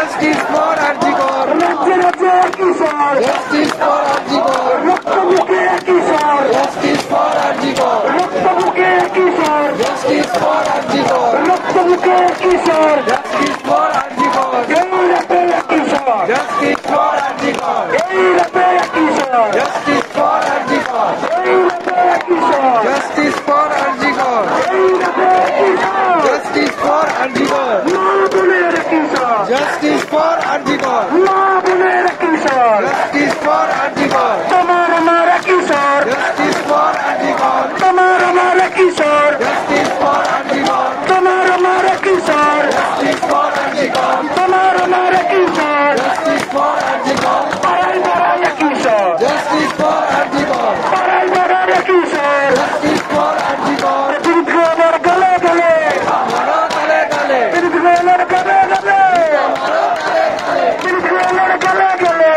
Justice for Arjikor. রাজ্যে রাজ্যে একই স্বর। Justice for Arjikor. রক্তমুখে একই স্বর। Justice for Arjikor. রক্তমুখে একই স্বর। Justice for Arjikor. রক্তমুখে একই স্বর। Justice for Arjikor. এই রাতে একই স্বর। Justice for Arjikor. এই রাতে একই স্বর। Justice for Arjikor. এই রাতে একই স্বর। Justice for Arjikor. এই রাতে একই স্বর। Justice for Arjikor. মা বোনের একই স্বর। Justice for Arjikor. মা বোনের একই স্বর। Justice for Arjikor. তোমার আমার একই স্বর। Justice for Arjikor. তোমার আমার একই স্বর। Justice for Arjikor. তোমার আমার একই স্বর। Justice for Arjikor. তোমার আমার একই স্বর। Justice for Arjikor. পাড়ায় পাড়ায় একই স্বর। Justice for Arjikor. পাড়ায় পাড়ায় একই স্বর। Justice for Arjikor. দীর্ঘবার গলে গলে। মারো তালে তালে। দীর্ঘবার গলে গলে। মারো তালে তালে। দীর্ঘবার গলে গলে।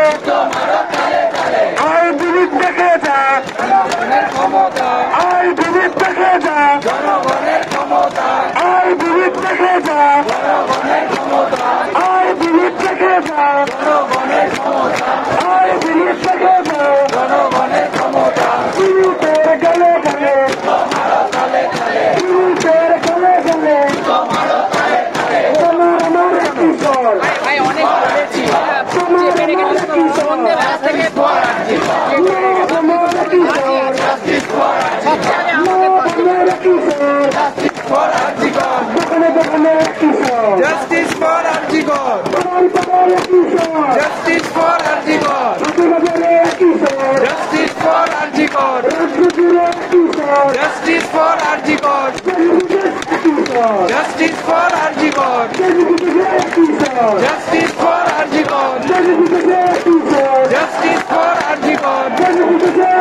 মারো তালে তালে। আয় বিবিধ দেখে যা। জনগণের ক্ষমতা। আয় বিবিধ দেখে যা। জনগণের ক্ষমতা। আয় বিবিধ দেখে যা। জনগণের ক্ষমতা। আয় বিবিধ দেখে যা। জনগণের ক্ষমতা। আয় বিবিধ দেখে যা। জনগণের ক্ষমতা। বিবিধের গলে গলে। মারো তালে তালে। বিবিধের গলে গলে। মারো তালে তালে। তোমার আমার একই স্বর। ভাই অনেক বলেছি তোমার পেরে আমার গেলে একই স্বর। সন্ধ্যে বেলা থেকে তোমার আমার একই স্বর। Justice for Arjikor. তোমার একই স্বর। Justice for Arjikor. দোকানে দোকানে একই স্বর। Justice for Arjikor. পাড়ায় পাড়ায় একই স্বর। Justice for Arjikor. বাজারে বাজারে একই স্বর। Justice for Arjikor. রাজ্য জুড়ে একই স্বর। Justice for Arjikor. একই স্বর। Justice for Arjikor. একই স্বর। Justice for Arjikor. একই স্বর। Justice for Arjikor.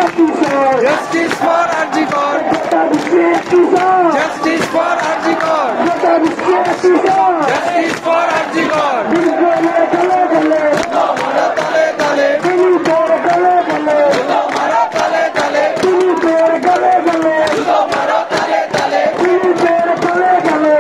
একই স্বর। Justice for Arjikor. গোটা বিশ্বে একই স্বর। Justice for Arjikor. গোটা বিশ্বে একই স্বর। Justice for Arjikor. গলে গলে গলে। মারো তালে তালে। তুমি তোর গলে গলে। মারো তালে তালে। তুমি তোর গলে গলে। মারো তালে তালে। তুমি তোর গলে গলে।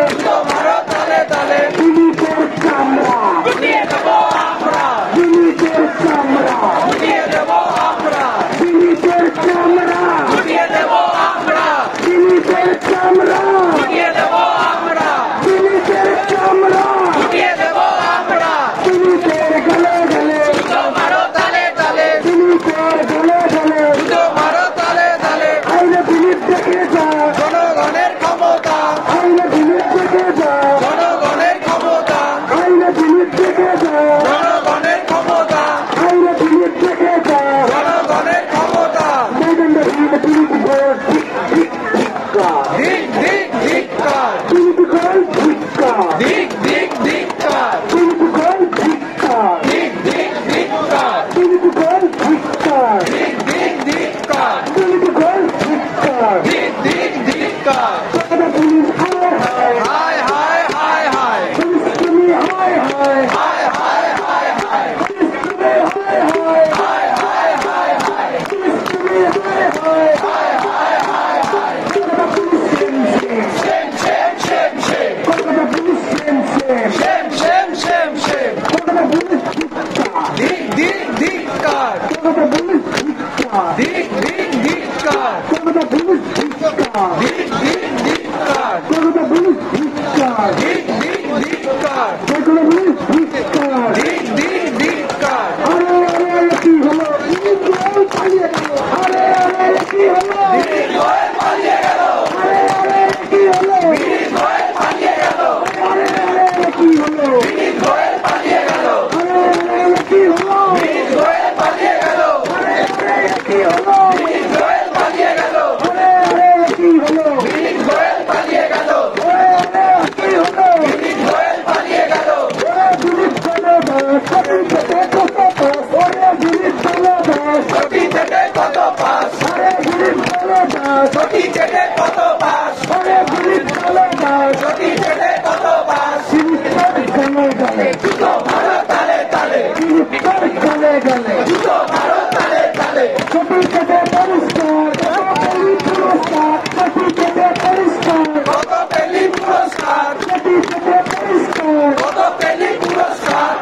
মারো তালে তালে। তুমি তোর চামড়া। গুটিয়ে দেবো আমরা। তুমি তোর চামড়া। গুটিয়ে দেবো আমরা। তুমি তোর চামড়া। গুটিয়ে দেবো আমরা। তুমি তোর চামড়া। গুটিয়ে দেবো আমরা। তুমি তোর চামড়া। গুটিয়ে দেবো আমরা। তুমি তোর গলে গলে। মারো তালে তালে। তুমি তোর গলে গলে। মারো তালে তালে। আইনে বিলিপ দেখে যা। জনগণের ক্ষমতা। আইনে বিলিপ দেখে যা। জনগণের ক্ষমতা। আইনে বিলিপ দেখে যা। জনগণের ক্ষমতা। আইনে বিলিপ দেখে যা। জনগণের ক্ষমতা। মেজেন্ডা বিলিপ বিলিপ গোল ঠিক ঠিক ঠিকা। ধিক ধিক ধিক্কার। বিলিপ গোল ঠিকা। ধিক ধিক ধিক্কার। বিলিপ গোল ঠিকা। ধিক ধিক ধিক্কার। বিলিপ গোল ঠিকা। ধিক ধিক ধিক্কার। বিলিপ গোল ঠিকা। ধিক ধিক ধিক্কার। কতটা পুলিশ হায় হায়। হায় হায় হায় হায়। পুলিশ তুমি হায় হায়। হায় হায় হায় হায়। পুলিশ তুমি হায় হায়। হায় হায় হায় হায়। পুলিশ তুমি হায় হায়। হায় হায় হায় হায়। কতটা police shame shame. Shame shame shame shame. কতটা police shame shame. Shame shame shame shame. কতটা পুলিশ ঠিকা। ধিক ধিক ধিক্কার। কতটা পুলিশ ঠিকা। ধিক ধিক ধিক্কার। কতটা পুলিশ ঠিকা। ধিক ধিক ধিক্কার। কতটা পুলিশ ঠিকা। ধিক ধিক ধিক্কার। কতটা পুলিশ ঠিকা। ধিক ধিক ধিক্কার। আরে আরে কি হলো? ইন্দ্রাল পালিয়ে গেল। আরে আরে কি হলো? দিলীপ গোয়েল পালিয়ে গেল। আরে আরে কি হলো? দিলীপ গোয়েল পালিয়ে গেল। আরে আরে কি হলো? দিলীপ গোয়েল পালিয়ে গেল। আরে আরে কি হলো? দিলীপ গোয়েল পালিয়ে গেল। আরে আরে কি হলো? দিলীপ গোয়েল পালিয়ে গেল। আরে আরে কি হলো? দিলীপ গোয়েল পালিয়ে গেল। আরে আরে কি হলো? দিলীপ গোয়েল পালিয়ে গেল। ওরে দিলীপ চলো দাস, সত্যি থেকে কত পাস। ওরে দিলীপ চলো দাস, সতী চেটে কত পাস। আরে দিলীপ চলো দাস, সতী চেটে কত পাস। ওরে দিলীপ চলো দাস। সতী চেটে কত পাস। দিলীপ তোর গলে গলে, দুটো মারো তালে তালে। দিলীপ তোর গলে গলে। দুটো মারো তালে তালে। সত্যি থেকে পরিষ্কার, কত পেলি পুরস্কার। সত্যি থেকে পরিষ্কার, কত পেলি পুরস্কার। সত্যি থেকে পরিষ্কার। কত পেলি পুরস্কার।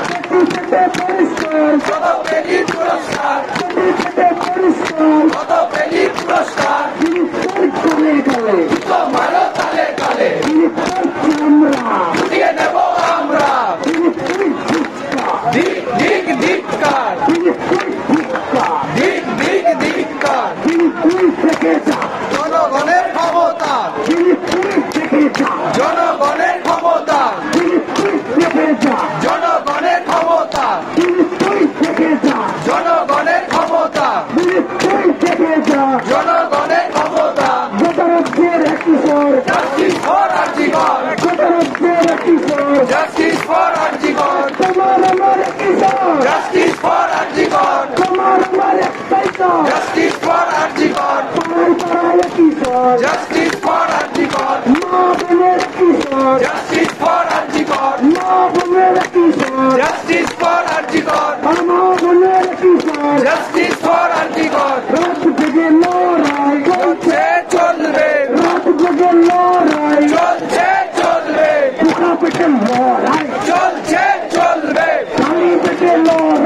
জাস্টিস ফর আরজিকর, তোমার আমার একটাই কাজ, জাস্টিস ফর আরজিকর, পাড়ায় পাড়ায় কিশোর, জাস্টিস ফর আরজিকর, মা বোনের কিশোর, জাস্টিস ফর আরজিকর, মা বোনের কিশোর, জাস্টিস ফর আরজিকর, মা বোনের কিশোর, জাস্টিস ফর আরজিকর। রাত জেগে লড়াই চলছে চলবে, রাত জেগে লড়াই, চলছে চলবে, বুকা পেটে লড়াই, চলছে চলবে, খালি পেটে লড়াই।